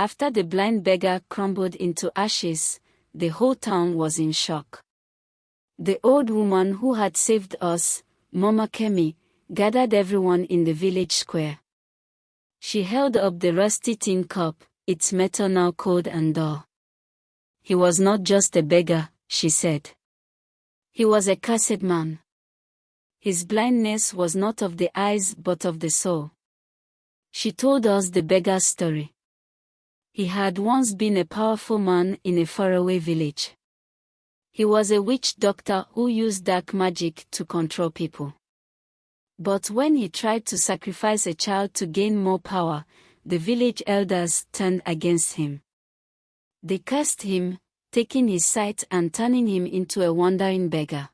After the blind beggar crumbled into ashes, the whole town was in shock. The old woman who had saved us, Mama Kemi, gathered everyone in the village square. She held up the rusty tin cup, its metal now cold and dull. "He was not just a beggar," she said. "He was a cursed man. His blindness was not of the eyes but of the soul." She told us the beggar's story. He had once been a powerful man in a faraway village. He was a witch doctor who used dark magic to control people. But when he tried to sacrifice a child to gain more power, the village elders turned against him. They cursed him, taking his sight and turning him into a wandering beggar.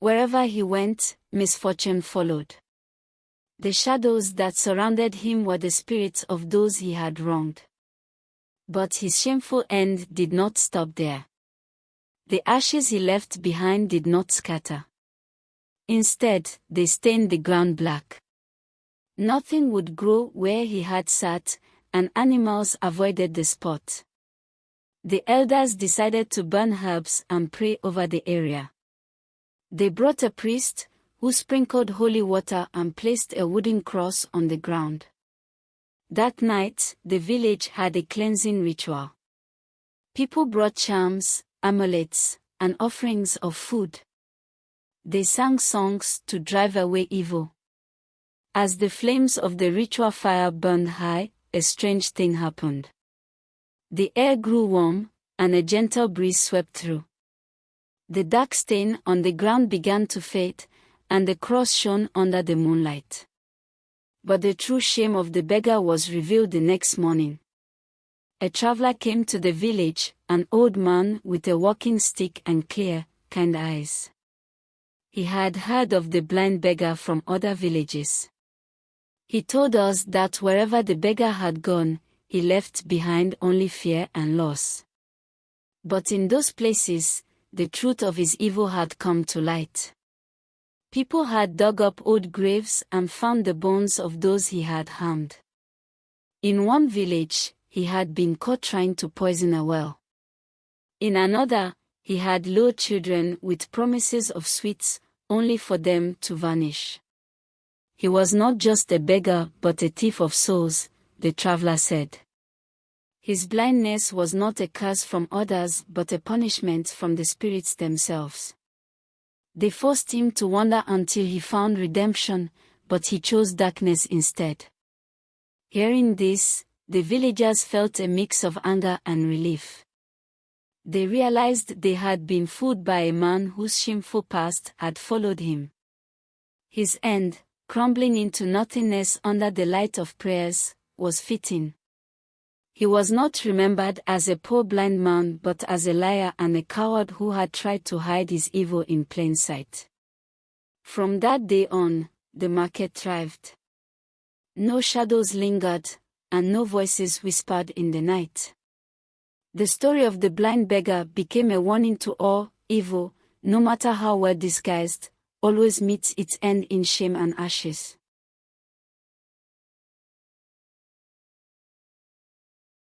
Wherever he went, misfortune followed. The shadows that surrounded him were the spirits of those he had wronged. But his shameful end did not stop there. The ashes he left behind did not scatter. Instead, they stained the ground black. Nothing would grow where he had sat, and animals avoided the spot. The elders decided to burn herbs and pray over the area. They brought a priest, who sprinkled holy water and placed a wooden cross on the ground. That night, the village had a cleansing ritual. People brought charms, amulets, and offerings of food. They sang songs to drive away evil. As the flames of the ritual fire burned high, a strange thing happened. The air grew warm, and a gentle breeze swept through. The dark stain on the ground began to fade, and the cross shone under the moonlight. But the true shame of the beggar was revealed the next morning. A traveler came to the village, an old man with a walking stick and clear, kind eyes. He had heard of the blind beggar from other villages. He told us that wherever the beggar had gone, he left behind only fear and loss. But in those places, the truth of his evil had come to light. People had dug up old graves and found the bones of those he had harmed. In one village, he had been caught trying to poison a well. In another, he had lured children with promises of sweets, only for them to vanish. He was not just a beggar but a thief of souls, the traveler said. His blindness was not a curse from others but a punishment from the spirits themselves. They forced him to wander until he found redemption, but he chose darkness instead. Hearing this, the villagers felt a mix of anger and relief. They realized they had been fooled by a man whose shameful past had followed him. His end, crumbling into nothingness under the light of prayers, was fitting. He was not remembered as a poor blind man but as a liar and a coward who had tried to hide his evil in plain sight. From that day on, the market thrived. No shadows lingered, and no voices whispered in the night. The story of the blind beggar became a warning to all: evil, no matter how well disguised, always meets its end in shame and ashes.